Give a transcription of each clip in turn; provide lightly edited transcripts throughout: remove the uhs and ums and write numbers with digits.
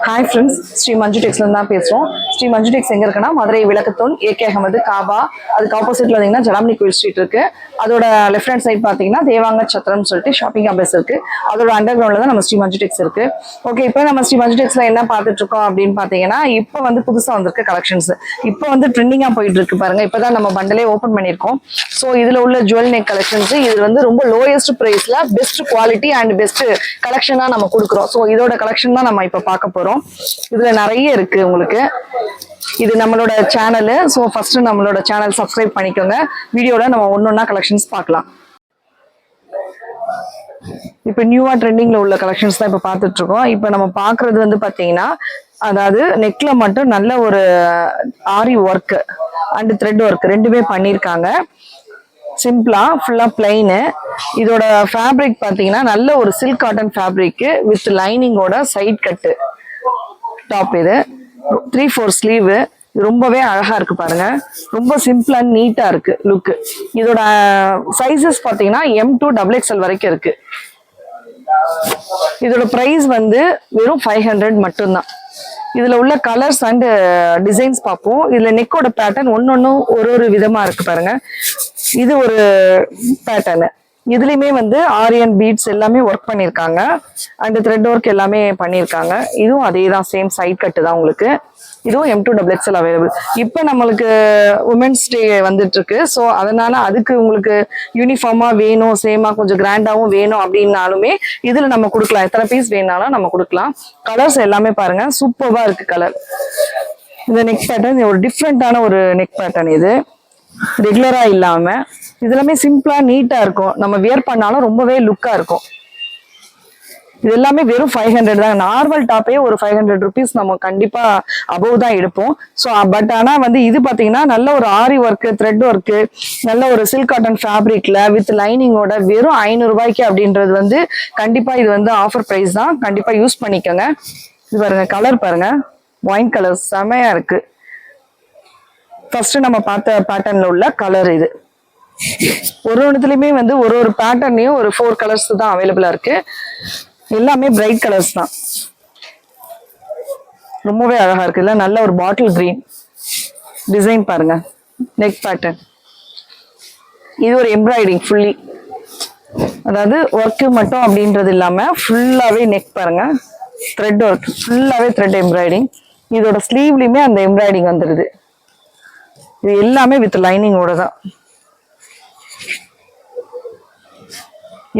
Hi friends, Sri Manju Tex தான் பேசுறோம். ஸ்ரீ மஞ்சு டெக்ஸ் எங்க இருக்குன்னா மதுரை விளக்குத்தூண் ஏகே அகமது காபா அதுக்கு ஆப்போசிட்ல வந்தீங்கன்னா ஜடாமணி கோயில் ஸ்ட்ரீட் இருக்கு. அதோட லெஃப்ட் ஹேண்ட் சைட் பாத்தீங்கன்னா தேவாங்க சத்திரம் சொல்லிட்டு ஷாப்பிங் காம்ப்ளெக்ஸ் இருக்கு. அதோட அண்டர் கிரவுண்ட்ல தான் நம்ம ஸ்ரீ மஞ்சு டெக்ஸ் இருக்கு. ஓகே, இப்போ நம்ம ஸ்ரீ மஞ்சு டெக்ஸ்ல என்ன பார்த்துட்டு இருக்கோம் அப்படின்னு பாத்தீங்கன்னா இப்போ வந்து புதுசா வந்திருக்க கலெக்ஷன்ஸ் இப்போ வந்து ட்ரெண்டிங்கா போயிட்டு இருக்கு பாருங்க. இப்பதான் நம்ம பண்டலே ஓபன் பண்ணிருக்கோம். ஸோ இதுல உள்ள ஜுவல் நெக் கலெக்ஷன்ஸ் இது வந்து ரொம்ப லோயஸ்ட் பிரைஸ்ல பெஸ்ட் குவாலிட்டி அண்ட் பெஸ்ட் கலெக்ஷனா நம்ம கொடுக்குறோம். ஸோ இதோட கலெக்ஷன் தான் நம்ம இப்போ பார்க்க போறோம். இதுல நிறைய இருக்கு உங்களுக்கு. இது நம்மளோட சேனல். ஸோ ஃபர்ஸ்ட் நம்மளோட சேனல் சப்ஸ்கிரைப் பண்ணிக்கோங்க. வீடியோல நம்ம ஒன்னொன்னா கலெக்ஷன்ஸ் பார்க்கலாம். இப்போ நியூவா ட்ரெண்டிங்ல உள்ள கலெக்ஷன்ஸ் தான் இப்போ பார்த்துட்டு இருக்கோம். இப்போ நம்ம பார்க்கறது வந்து பாத்தீங்கன்னா அதாவது நெக்ல மட்டும் நல்ல ஒரு ஆரி ஒர்க் அண்ட் த்ரெட் ஒர்க் ரெண்டுமே பண்ணியிருக்காங்க. சிம்பிளா ஃபுல்லா பிளைனு. இதோட ஃபேப்ரிக் பாத்தீங்கன்னா நல்ல ஒரு சில்க் காட்டன் ஃபேப்ரிக் வித் லைனிங்கோட சைட் கட்டு டாப். இது 3/4 ஸ்லீவ். ரொம்பவே அழகா இருக்கு பாருங்க. ரொம்ப சிம்பிள் அண்ட் நீட்டா இருக்கு லுக். இதோட சைசஸ் பாத்தீங்கன்னா M2 XXL வரைக்கும் இருக்கு. இதோட பிரைஸ் வந்து வெறும் 500 மட்டும்தான். இதுல உள்ள கலர்ஸ் அண்ட் டிசைன்ஸ் பார்ப்போம். இதுல நெக்கோட பேட்டர்ன் ஒன்னொன்னும் ஒரு விதமா இருக்கு பாருங்க. இது ஒரு பேட்டர்னு. இதுலயுமே வந்து ஆரியன் பீட்ஸ் எல்லாமே ஒர்க் பண்ணிருக்காங்க அண்ட் த்ரெட் ஒர்க் எல்லாமே பண்ணிருக்காங்க. இதுவும் அதே தான், சேம் சைட் கட்டு தான் உங்களுக்கு. இதுவும் M2 XXL அவைலபிள். இப்போ நம்மளுக்கு உமன்ஸ் டே வந்துட்டு இருக்கு. ஸோ அதனால அதுக்கு உங்களுக்கு யூனிஃபார்மா வேணும், சேமா கொஞ்சம் கிராண்டாவும் வேணும் அப்படின்னாலுமே இதுல நம்ம கொடுக்கலாம். எத்தனை பீஸ் வேணாலும் நம்ம கொடுக்கலாம். கலர்ஸ் எல்லாமே பாருங்க, சூப்பர்வா இருக்கு கலர். இந்த நெக் பேட்டர்ன் ஒரு டிஃப்ரெண்டான ஒரு நெக் பேட்டர்ன். இது ரெகுலரா இல்லாம இது எல்லாமே சிம்பிளா நீட்டா இருக்கும். நம்ம வியர் பண்ணாலும் ரொம்பவே லுக்கா இருக்கும். இது எல்லாமே வெறும் 500 தான். நார்மல் டாப்பே ஒரு 500 ருபீஸ் நம்ம கண்டிப்பா அபவ் தான் எடுப்போம். ஸோ பட் ஆனா வந்து இது பாத்தீங்கன்னா நல்ல ஒரு ஆரி ஒர்க் த்ரெட் ஒர்க் நல்ல ஒரு சில்க் காட்டன் ஃபேப்ரிக்ல வித் லைனிங்கோட வெறும் 500 ரூபாய்க்கு அப்படின்றது வந்து கண்டிப்பா இது வந்து ஆஃபர் பிரைஸ் தான். கண்டிப்பா யூஸ் பண்ணிக்கோங்க. இது பாருங்க, கலர் பாருங்க, ஒயின் கலர் செமையா இருக்கு. ஃபர்ஸ்ட் நம்ம பார்த்த பேட்டர்ன்ல உள்ள கலர் இது. ஒரு ஒன்றுத்துலயுமே வந்து ஒரு பேட்டர்ன்லயும் ஒரு 4 கலர்ஸ் தான் அவைலபிளா இருக்கு. எல்லாமே பிரைட் கலர்ஸ் தான். ரொம்பவே அழகா இருக்கு. இல்ல நல்ல ஒரு பாட்டில் கிரீன் டிசைன் பாருங்க. நெக் பேட்டர்ன் இது ஒரு எம்ப்ராய்டிங் ஃபுல்லி, அதாவது ஒர்க் மட்டும் அப்படின்றது இல்லாம ஃபுல்லாவே நெக் பாருங்க, த்ரெட் ஒர்க் ஃபுல்லாவே த்ரெட் எம்ப்ராய்டிங். இதோட ஸ்லீவ்லயுமே அந்த எம்ப்ராய்டிங் வந்துடுது. இது எல்லாமே வித் லைனிங்கோட தான்.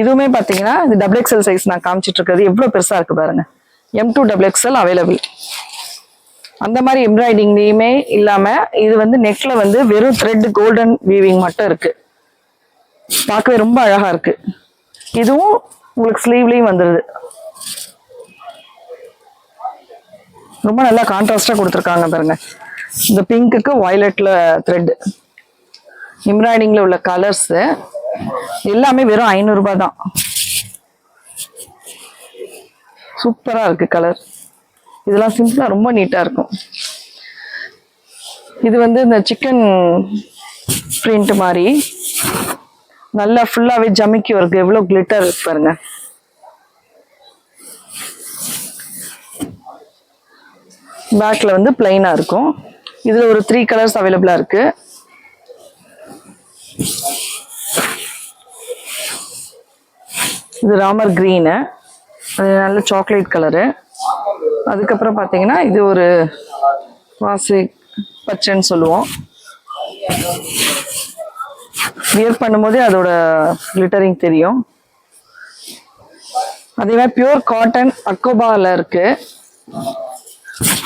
இதுவுமே பாத்தீங்கன்னா இது XXL சைஸ் நான் காமிச்சிட்டு இருக்கிறது எவ்வளவு பெருசா இருக்கு பாருங்க. M2 XXL available. அந்த மாதிரி எம்ப்ராய்டிங்லயுமே இல்லாம இது வந்து நெக்ல வந்து வெறும் த்ரெட் கோல்டன் வீவிங் மட்டும் இருக்கு. பார்க்கவே ரொம்ப அழகா இருக்கு. இதுவும் உங்களுக்கு ஸ்லீவ்லயும் வந்துருது. ரொம்ப நல்லா கான்ட்ராஸ்டா கொடுத்துருக்காங்க பாருங்க. இந்த பிங்க்குக்கு வயலட்ல த்ரெட் எம்ப்ராய்டிங்ல உள்ள கலர்ஸ் எல்லாமே வெறும் 500 ரூபாய் தான். சூப்பரா இருக்கு கலர். இதெல்லாம் சிம்பிளா ரொம்ப நீட்டா இருக்கும். இது வந்து இந்த சிக்கன் பிரிண்ட் மாதிரி நல்லா ஃபுல்லாவே ஜமிக்கி இருக்கு. எவ்வளவு கிளிட்டர் இருக்கு பாருங்க. பேக்ல வந்து பிளைனா இருக்கும். இதுல ஒரு 3 கலர்ஸ் அவைலபிளா இருக்கு. இது ராமர் கிரீனு, அது நல்ல சாக்லேட் கலரு. அதுக்கப்புறம் பாத்தீங்கன்னா இது ஒரு வாசி பச்சைன்னு சொல்லுவோம். வியர் பண்ணும்போதே அதோட கிளிட்டரிங் தெரியும். அதே மாதிரி பியூர் காட்டன் அக்கோபால இருக்கு.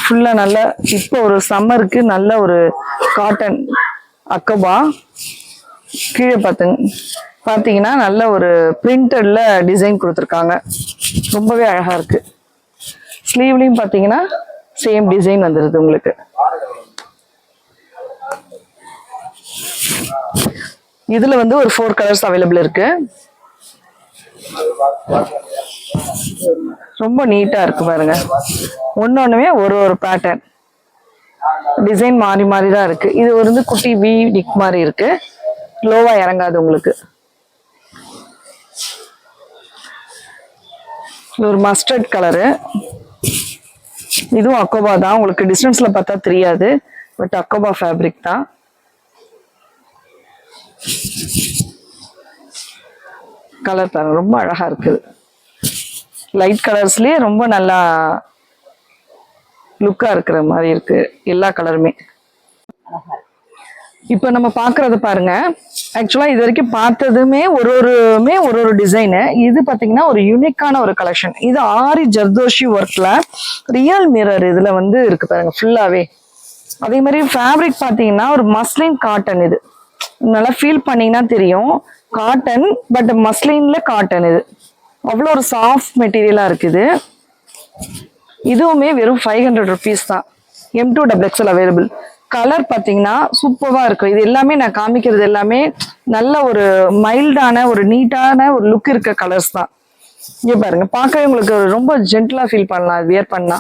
ஃபுல்லா நல்ல இப்போ ஒரு சம்மருக்கு நல்ல ஒரு காட்டன் அக்கோபா. கீழே பாத்தீங்கன்னா நல்ல ஒரு பிரிண்டட்ல டிசைன் கொடுத்துருக்காங்க. ரொம்பவே அழகா இருக்கு. ஸ்லீவ்லயும் பாத்தீங்கன்னா சேம் டிசைன் வந்துருது உங்களுக்கு. இதுல வந்து ஒரு 4 கலர்ஸ் அவைலபிள் இருக்கு. ரொம்ப நீட்டா இருக்கு பாருங்க. ஒன்னொண்ணுமே ஒரு பேட்டர்ன் டிசைன் மாறி மாறி தான் இருக்கு. இது வந்து குட்டி வி டிக் மாதிரி இருக்கு. லோவா இறங்காது உங்களுக்கு. இது ஒரு மஸ்டர்ட் கலரு. இதுவும் அக்கோபா தான். உங்களுக்கு டிஸ்டன்ஸ்ல பார்த்தா தெரியாது, பட் அக்கோபா ஃபேப்ரிக் தான். கலர் பாருங்க, ரொம்ப அழகா இருக்குது. லைட் கலர்ஸ்லயே ரொம்ப நல்லா லுக்கா இருக்கிற மாதிரி இருக்கு எல்லா கலருமே. இப்ப நம்ம பாக்குறது பாருங்க, ஆக்சுவலா இது வரைக்கும் பார்த்ததுமே ஒரு டிசைனு. இது பாத்தீங்கன்னா ஒரு யூனிக்கான ஒரு கலெக்ஷன். இது ஆரி ஜர்தோஷி ஒர்க்ல ரியல் மிரர் இதுல வந்து இருக்கு பாருங்க ஃபுல்லாவே. அதே மாதிரி ஃபேப்ரிக் பாத்தீங்கன்னா ஒரு மஸ்லின் காட்டன். இது நல்லா ஃபீல் பண்ணீங்கன்னா தெரியும், காட்டன், பட் மஸ்லின்ல காட்டன். இது அவ்வளோ ஒரு சாஃப்ட் மெட்டீரியலா இருக்குது. இதுவுமே வெறும் 500 rupees தான். M2XXL available. கலர் பார்த்தீங்கன்னா சூப்பராக இருக்கும். இது எல்லாமே நான் காமிக்கிறது எல்லாமே நல்ல ஒரு மைல்டான ஒரு நீட்டான ஒரு லுக் இருக்க கலர்ஸ் தான். இங்கே பாருங்க, பார்க்கவே உங்களுக்கு ரொம்ப ஜென்டலா ஃபீல் பண்ணலாம் வியர் பண்ணா.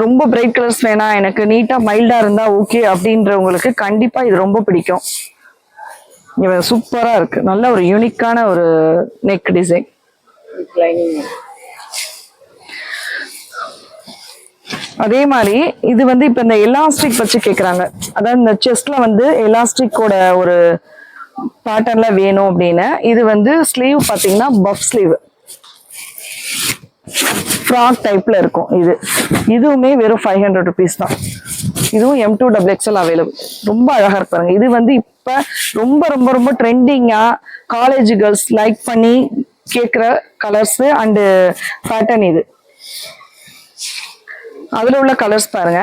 ரொம்ப பிரைட் கலர்ஸ் வேணாம், எனக்கு நீட்டா மைல்டா இருந்தா ஓகே அப்படின்றவங்களுக்கு கண்டிப்பா இது ரொம்ப பிடிக்கும். சூப்பரா இருக்கு, நல்ல ஒரு யூனிக்கான ஒரு நெக் டிசைன். அதே மாதிரி இது வந்து இப்ப இந்த எலாஸ்டிக் வச்சு கேக்குறாங்க. அதாவது இந்த செஸ்ட்ல வந்து எலாஸ்டிக்கோட ஒரு பேட்டர்ன்ல வேணும் அப்படின்னு. இது வந்து ஸ்லீவ் பாத்தீங்கன்னா பஃப் ஸ்லீவ், ஃப்ராக் டைப்ல இருக்கும். இதுவுமே வெறும் 500 rupees தான். இதுவும் M2XXL அவைலபிள். ரொம்ப அழகா இருப்பாங்க. இது வந்து இப்ப ரொம்ப ரொம்ப ரொம்ப ட்ரெண்டிங்கா காலேஜ் கேர்ள்ஸ் லைக் பண்ணி கேட்குற கலர்ஸ் அண்ட் பேட்டர்ன். இது அதுல உள்ள கலர்ஸ் பாருங்க,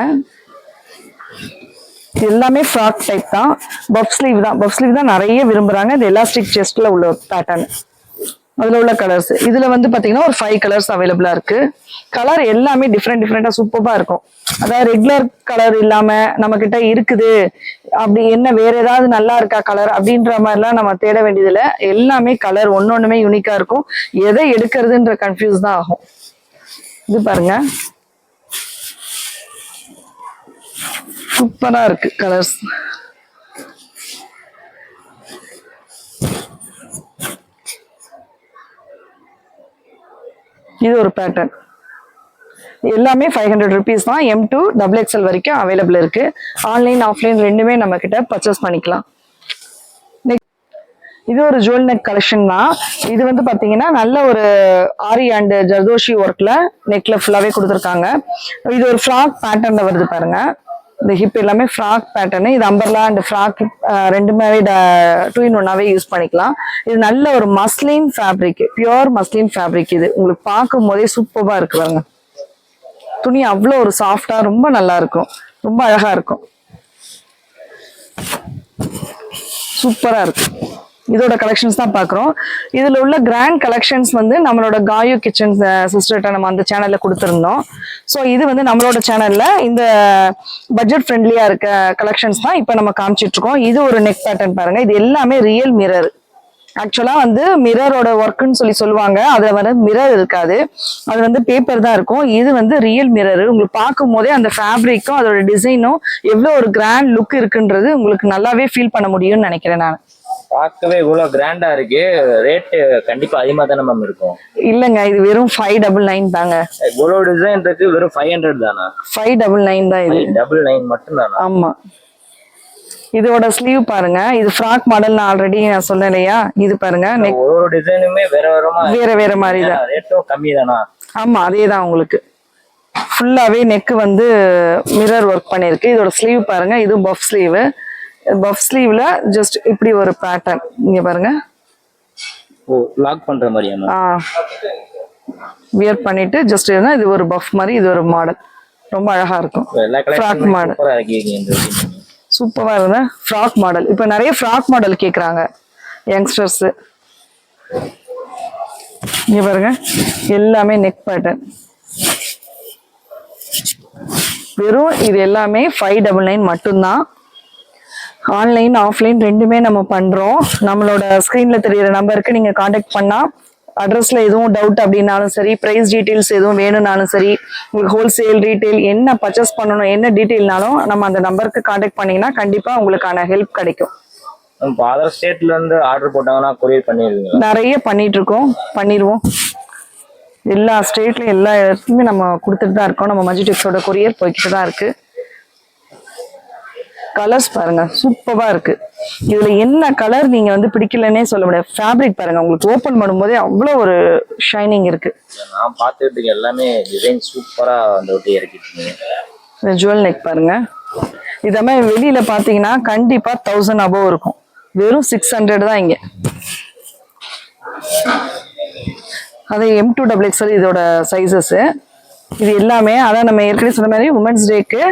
எல்லாமே ஃப்ராக் டைப் தான். பஃப் ஸ்லீவ் தான், பஃப் ஸ்லீவ் தான் நிறைய விரும்புறாங்க. இந்த எலாஸ்டிக் செஸ்ட்ல உள்ள பேட்டர்ன். அதுல உள்ள கலர்ஸ் இதுல வந்து பாத்தீங்கன்னா ஒரு 5 கலர்ஸ் அவைலபிளா இருக்கு. கலர் எல்லாமே டிஃப்ரெண்டா சூப்பரா இருக்கும். அதாவது ரெகுலர் கலர் இல்லாம நம்ம கிட்ட இருக்குது அப்படி என்ன வேற ஏதாவது நல்லா இருக்கா கலர் அப்படின்ற மாதிரிலாம் நம்ம தேட வேண்டியதுல, எல்லாமே கலர் ஒன்னொண்ணுமே யூனிக்கா இருக்கும். எதை எடுக்கிறதுன்ற கன்ஃபியூஸ் தான் ஆகும். இது பாருங்க, சூப்பரா இருக்கு கலர்ஸ். இது ஒரு பேட்டர்ன். எல்லாமே 500 rupees தான். M2XXL வரைக்கும் அவைலபிள் இருக்கு. ஆன்லைன் ஆஃப்லைன் ரெண்டுமே நம்ம கிட்ட பர்ச்சேஸ் பண்ணிக்கலாம். இது ஒரு ஜுவல் நெக் கலெக்ஷன் தான். இது வந்து பாத்தீங்கன்னா நல்ல ஒரு ஆரி அண்ட் ஜர்தோஷி ஒர்க்ல நெக்ல ஃபுல்லாவே கொடுத்துருக்காங்க. இது ஒரு ஃப்ராக் பேட்டர்ன்ல வருது பாருங்க. இந்த ஹிப் எல்லாமே ஃப்ராக் பேட்டர்னு. இது அம்பர்லா அண்ட் ஃப்ராக் ரெண்டுமே 2 in 1 யூஸ் பண்ணிக்கலாம். இது நல்ல ஒரு muslin fabric, pure muslin fabric. இது உங்களுக்கு பார்க்கும் போதே சூப்பரா இருக்கு பாருங்க. துணி அவ்வளோ ஒரு சாஃப்டா ரொம்ப நல்லா இருக்கும், ரொம்ப அழகா இருக்கும், சூப்பரா இருக்கு. இதோட கலெக்ஷன்ஸ் தான் பாக்குறோம். இதுல உள்ள கிராண்ட் கலெக்ஷன்ஸ் வந்து நம்மளோட காயு கிச்சன் சிஸ்டர்ட்ட நம்ம அந்த சேனல்ல கொடுத்துருந்தோம். ஸோ இது வந்து நம்மளோட சேனல்ல இந்த பட்ஜெட் ஃப்ரெண்ட்லியா இருக்க கலெக்ஷன்ஸ் தான் இப்ப நம்ம காமிச்சிட்டு இருக்கோம். இது ஒரு நெக் பேட்டர்ன் பாருங்க. இது எல்லாமே ரியல் மிரர். ஆக்சுவலா வந்து மிரரோட ஒர்க்குன்னு சொல்லுவாங்க. அதுல வந்து மிரர் இருக்காது, அது வந்து பேப்பர் தான் இருக்கும். இது வந்து ரியல் மிரர். உங்களுக்கு பார்க்கும் போதே அந்த ஃபேப்ரிக்கும் அதோட டிசைனும் எவ்வளவு ஒரு கிராண்ட் லுக் இருக்குன்றது உங்களுக்கு நல்லாவே ஃபீல் பண்ண முடியும்னு நினைக்கிறேன் நான். பார்க்கவே இவ்வளவு கிராண்டா இருக்கு. ரேட் கண்டிப்பா அதிகமா தானே மேம் இருக்கும்? இல்லங்க, இது வெறும் 599 தாங்க. இவ்வளவு டிசைன் இருக்கு, வெறும் 500 தானா? 599 தான். இது 599 மட்டும் தானா? ஆமா. இதோட ஸ்லீவ் பாருங்க. இது ஃப்ராக் மாடல் நான் ஆல்ரெடி சொன்னேன் இல்லையா. இது பாருங்க, ஒரு டிசைனுமே வேற மாதிரி தான். ரேட்டும் கம்மி தானா? ஆமா, அதேதான். உங்களுக்கு ஃபுல்லாவே நெக் வந்து மிரர் ஒர்க் பண்ணிருக்கு. இதோட ஸ்லீவ் பாருங்க. இது பஃப் ஸ்லீவ். பஃப் ஸ்லீவ்ல ஜஸ்ட் இப்படி ஒரு பேட்டர்ன் இங்க பாருங்க. ஓ, லாக் பண்ற மாதிரியா? வியர் பண்ணிட்டு ஜஸ்ட் இது ஒரு பஃப் மாதிரி. இது ஒரு மாடல் ரொம்ப அழகா இருக்கும். ஃப்ராக் மாடல் சூப்பரா இருந்தா ஃப்ராக் மாடல். இப்ப நிறைய ஃப்ராக் மாடல் கேக்குறாங்க யங்ஸ்டர்ஸ். இங்க பாருங்க, எல்லாமே நெக் பேட்டர்ன். வெறும் இது எல்லாமே 599 மட்டும்தான். ஆன்லைன் ஆஃப்லைன் ரெண்டுமே நம்ம பண்றோம். நம்மளோட ஸ்கிரீன்ல தெரியுற நம்பருக்கு நீங்க காண்டாக்ட் பண்ணா அட்ரஸ்ல எதுவும் டவுட் அப்படின்னாலும் சரி, பிரைஸ் டீடைல்ஸ் எதுவும் வேணும்னாலும் சரி, உங்களுக்கு ஹோல்சேல் ரீட்டைல் என்ன பர்ச்சேஸ் பண்ணணும் என்ன டீட்டெயில்னாலும் நம்ம அந்த நம்பருக்கு காண்டாக்ட் பண்ணீங்கன்னா கண்டிப்பா உங்களுக்கான ஹெல்ப் கிடைக்கும். இப்போ அதர் ஸ்டேட்ல இருந்து ஆர்டர் போட்டாங்கன்னா கொரியர் பண்ணிடுவீங்களா? நிறைய பண்ணிட்டு இருக்கோம், பண்ணிடுவோம். எல்லா ஸ்டேட்லயும் எல்லா இடத்துலையுமே நம்ம கொடுத்துட்டு தான் இருக்கோம். நம்ம மஜிடெக்ஸோட கொரியர் போய்கிட்டு தான் இருக்கு. கலர்ஸ் பாருங்க, சூப்பரா இருக்கு. இதுல என்ன கலர் நீங்க வந்து பிடிக்கலன்னே சொல்ல முடியாது. ஃபேப்ரிக் பாருங்க, உங்களுக்கு ஓபன் பண்ணும்போதே அவ்வளவு ஒரு ஷைனிங் இருக்கு. நான் பார்த்துட்டு எல்லாமே டிசைன் சூப்பரா அந்த ஒட்டி இறக்கிட்டீங்க. இந்த ஜுவல் நெக் பாருங்க, இதமே வெளியில பாத்தீங்கன்னா கண்டிப்பா 1000 above இருக்கும். வெறும் 600 தான் இங்க. அது M2XXL இதோட சைசஸ். இது எல்லாமே அதான் நம்ம ஏற்கனவே சொன்ன மாதிரி உமன்ஸ் டேக்கு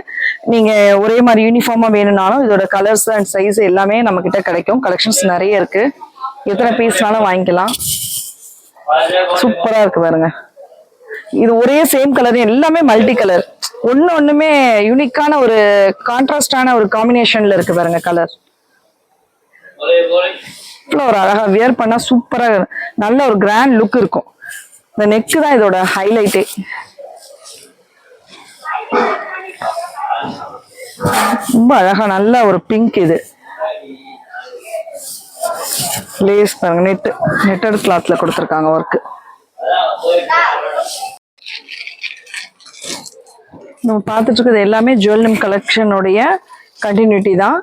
நீங்க ஒரே மாதிரி யூனிஃபார்மா வேணும்னாலும் இதோட கலர்ஸ் அண்ட் சைஸ் எல்லாமே நம்ம கிட்ட கிடைக்கும். கலெக்ஷன்ஸ் நிறைய இருக்கு, எத்தனை பீஸ்னாலும் வாங்கிக்கலாம். சூப்பரா இருக்கு பாருங்க. இது ஒரே சேம் கலர், எல்லாமே மல்டி கலர், ஒண்ணுமே யூனிக்கான ஒரு கான்ட்ராஸ்டான ஒரு காம்பினேஷன்ல இருக்கு பாருங்க கலர். ஒரு அழகா வியர் பண்ணா சூப்பரா நல்ல ஒரு கிராண்ட் லுக் இருக்கும். இந்த நெக் தான் இதோட ஹைலைட்டே. ரொம்ப அழகா நல்ல ஒரு பிங்க். இது லேஸ் பாருங்க, நெட்டட் கிளாத்ல கொடுத்துருக்காங்க ஒர்க். நம்ம பார்த்துட்டு இருக்கிறது எல்லாமே ஜுவல்லம் கலெக்ஷனுடைய கண்டினியூட்டி தான்.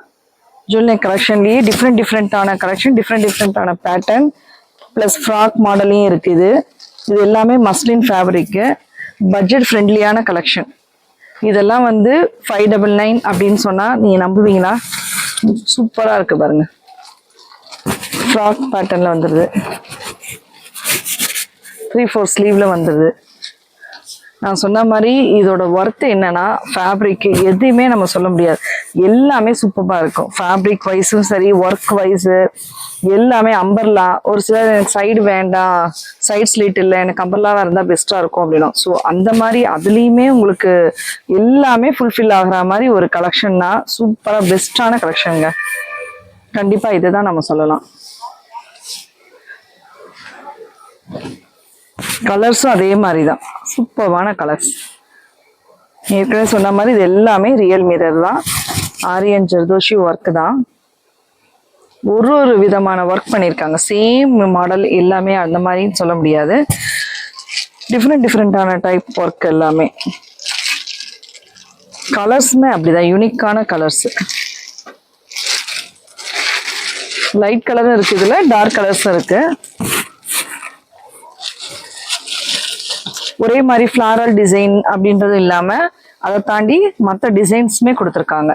ஜுவல்லம் கலெக்ஷன்லயே டிஃப்ரெண்டான கலெக்ஷன், டிஃப்ரெண்டான பேட்டர்ன் பிளஸ் ஃப்ராக் மாடலையும் இருக்குது. இது எல்லாமே மஸ்லின் ஃபேப்ரிக்கு, பட்ஜெட் ஃப்ரெண்ட்லியான கலெக்ஷன். இதெல்லாம் வந்து 599 அப்படின்னு சொன்னா நீங்க நம்புவீங்களா? சூப்பரா இருக்கு பாருங்க. ஃப்ராக் பேட்டர்ன்ல வந்துருது, 3/4 ஸ்லீவ்ல வந்துருது. நான் சொன்ன மாதிரி இதோட ஒர்த் என்னன்னா, ஃபேப்ரிக் எதுவுமே நம்ம சொல்ல முடியாது, எல்லாமே சூப்பரா இருக்கும். ஃபேப்ரிக் வைஸும் சரி, ஒர்க் வைஸ் எல்லாமே. அம்பர்லா ஒரு சிலர் எனக்கு சைடு வேண்டாம், சைட் ஸ்லீட் இல்லை, எனக்கு அம்பர்லாவா இருந்தா பெஸ்டா இருக்கும் அப்படின்னா, ஸோ அந்த மாதிரி அதுலேயுமே உங்களுக்கு எல்லாமே ஃபுல்ஃபில் ஆகுற மாதிரி ஒரு கலெக்ஷன்னா சூப்பரா பெஸ்டான கலெக்ஷனுங்க. கண்டிப்பா இதுதான் நம்ம சொல்லலாம். கலர்ஸும் அதே மாதிரி தான், சூப்பர்வான கலர்ஸ். ஏற்கனவே சொன்ன மாதிரி இது எல்லாமே ரியல் மிரர் தான், ஆரியன் ஜர்தோஷி ஒர்க் தான். ஒரு விதமான ஒர்க் பண்ணியிருக்காங்க, சேம் மாடல் எல்லாமே அந்த மாதிரின்னு சொல்ல முடியாது. டிஃப்ரெண்டான டைப் ஒர்க் எல்லாமே. கலர்ஸுமே அப்படிதான், யூனிக்கான கலர்ஸ். லைட் கலரும் இருக்கு, இதுல டார்க் கலர்ஸும் இருக்கு. ஒரே மாதிரி ஃபிளாரல் டிசைன் அப்படின்றது இல்லாம அதை தாண்டி மற்ற டிசைன்ஸுமே கொடுத்துருக்காங்க.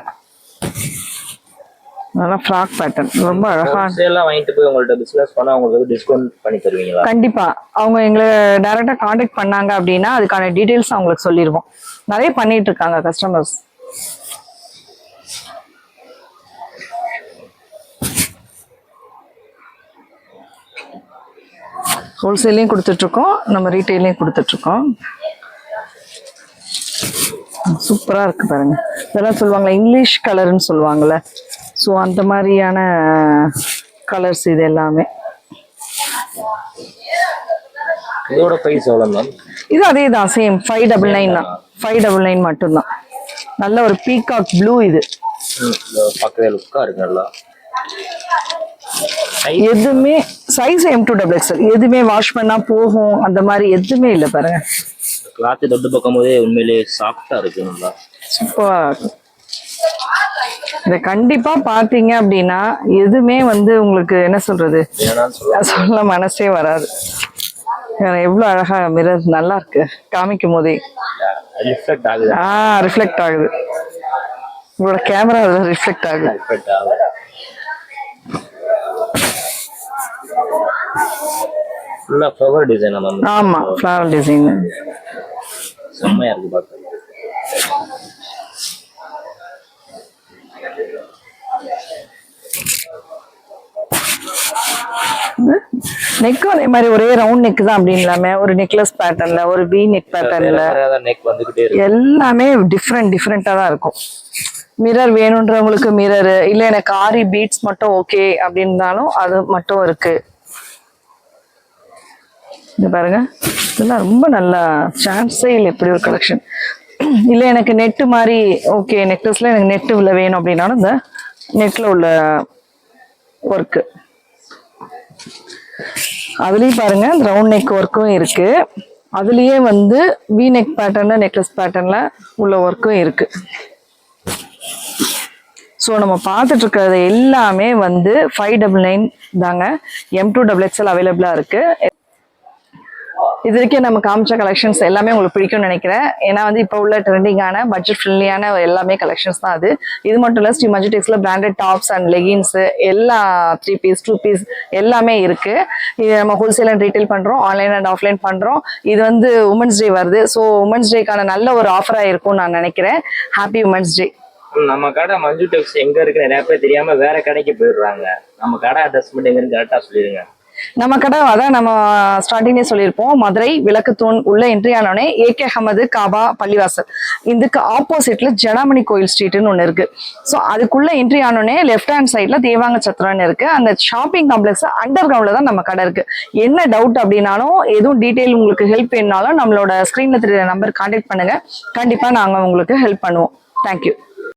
நல்லா ஃப்ராக் பேட்டர்ன் ரொம்ப அழகா. எல்லாம் வாங்கிட்டு போய் உங்கள்ட்ட பிசினஸ் பண்ணா உங்களுக்கு டிஸ்கவுண்ட் பண்ணி தருவீங்களா? கண்டிப்பா. அவங்க எங்களை டைரக்டா காண்டாக்ட் பண்ணாங்க அப்படின்னா அதுக்கான டீடைல்ஸ் அவங்களுக்கு சொல்லிடுவோம். நிறைய பண்ணிட்டு இருக்காங்க கஸ்டமர்ஸ். ஹோல்சேல்லையும் கொடுத்துட்டு இருக்கோம், நம்ம ரீட்டைலையும் கொடுத்துட்டு இருக்கோம். சூப்பரா இருக்கு பாருங்க. இதெல்லாம் சொல்லுவாங்களே இங்கிலீஷ் கலர்னு சொல்லுவாங்கல்ல, ஸோ அந்த மாதிரியான கலர்ஸ் இது எல்லாமே. இதோட பிரைஸ் எவ்வளவு மேம்? இது அதே தான், சேம் 599 தான். 599 மட்டும்தான். நல்ல ஒரு பீகாக் ப்ளூ. இது பார்க்கவே லுக்கா இருக்கு நல்லா. எதுவுமே சைஸ் M2XXL, எதுவுமே வாஷ் பண்ணா போகும் அந்த மாதிரி எதுவுமே இல்லை பாருங்க. கிளாத் தொட்டு பார்க்கும் போதே உண்மையிலேயே சாஃப்டா இருக்கு, நல்லா சூப்பரா இருக்கு. இதை கண்டிப்பா பாத்தீங்க அப்படின்னா எதுவுமே வந்து உங்களுக்கு என்ன சொல்றது, சொல்ல மனசே வராது. எவ்வளவு அழகா மிரர் நல்லா இருக்கு, காமிக்கும் போதே ரிஃப்ளெக்ட் ஆகுது. ரிஃப்ளெக்ட் ஆகுது, உங்களோட கேமரா ரிஃப்ளெக்ட் ஆகுது. ஃபுல்லா ஃப்ளவர் டிசைன். ஆமா, ஃப்ளவர் டிசைன் செம்மையா இருக்கு பார்க்க. நெக்கும் அதே மாதிரி ஒரே ரவுண்ட் நெக் தான் அப்படின்னு இல்லாம ஒரு நெக்லஸ் பேட்டர்ன்ல, ஒரு வி நெக் பேட்டர்ன்ல எல்லாமே டிஃப்ரெண்டா தான் இருக்கும். மிரர் வேணுன்றவங்களுக்கு மிரர், இல்ல எனக்கு ஆரி பீட்ஸ் மட்டும் ஓகே அப்படின்னாலும் அது மட்டும் இருக்கு. இது பாருங்க, இதெல்லாம் ரொம்ப நல்லா சான்ஸே இல்லை இப்படி ஒரு கலெக்ஷன். இல்லை எனக்கு நெட்டு மாதிரி ஓகே, நெக்லஸ்ல எனக்கு நெட்டு உள்ள வேணும் அப்படின்னாலும் இந்த நெட்ல உள்ள ஒர்க்கு. அதுலயும் பாருங்க ரவுண்ட் நெக் ஒர்க்கும் இருக்கு. அதுலயே வந்து வி நெக் பேட்டர்ன்ல நெக்லஸ் பேட்டர்ன்ல உள்ள ஒர்க்கும் இருக்கு. ஸோ நம்ம பார்த்துட்டு இருக்கிறது எல்லாமே வந்து 599 தாங்க. M2XXL அவைலபிளா இருக்கு. இது வரைக்கும் நம்ம காமிச்ச கலெக்ஷன்ஸ் எல்லாமே உங்களுக்கு பிடிக்கும்னு நினைக்கிறேன். ஏன்னா வந்து இப்போ உள்ள ட்ரெண்டிங்கான பட்ஜெட் ஃப்ரெண்ட்லியான எல்லாமே கலெக்ஷன்ஸ் தான் அது. இது மட்டும் இல்லை, ஸ்ரீ மஜிடெக்ஸ்ல பிராண்டட் டாப்ஸ் அண்ட் லெகின்ஸ் எல்லா 3 பீஸ் 2 பீஸ் எல்லாமே இருக்கு. இது நம்ம ஹோல்சேல் அண்ட் ரீட்டைல் பண்றோம், ஆன்லைன் அண்ட் ஆஃப்லைன் பண்றோம். இது வந்து உமன்ஸ் டே வருது. ஸோ உமன்ஸ் டேக்கான நல்ல ஒரு ஆஃபரா இருக்கும்னு நான் நினைக்கிறேன். Happy women's day. நம்ம கடை மஞ்சு டெக்ஸ் எங்க இருக்கு நிறைய பேர் தெரியாம வேற கடைக்கு போயிடுறாங்க. நம்ம கடை அட்ரஸ் மட்டும் எங்கன்னு கரெக்டா சொல்லிடுங்க. நம்ம கடை அதான் நம்ம ஸ்டார்டிங்கே சொல்லியிருப்போம். மதுரை விளக்குத்தூண் உள்ள என்ட்ரி ஆனோடனே ஏகே அகமது காபா பள்ளிவாசல், இதுக்கு ஆப்போசிட்ல ஜடாமணி கோயில் ஸ்ட்ரீட்னு ஒன்று இருக்கு. ஸோ அதுக்குள்ள என்ட்ரி ஆனோடனே லெஃப்ட் ஹேண்ட் சைட்ல தேவாங்க சத்திரம்னு இருக்கு. அந்த ஷாப்பிங் காம்ப்ளெக்ஸ் அண்டர் கிரவுண்ட்ல தான் நம்ம கடை இருக்கு. என்ன டவுட் அப்படின்னாலும் எதுவும் டீட்டெயில் உங்களுக்கு ஹெல்ப் வேணுனாலும் நம்மளோட ஸ்கிரீன்ல தெரியுற நம்பர் கான்டாக்ட் பண்ணுங்க. கண்டிப்பா நாங்க உங்களுக்கு ஹெல்ப் பண்ணுவோம். தேங்க்யூ.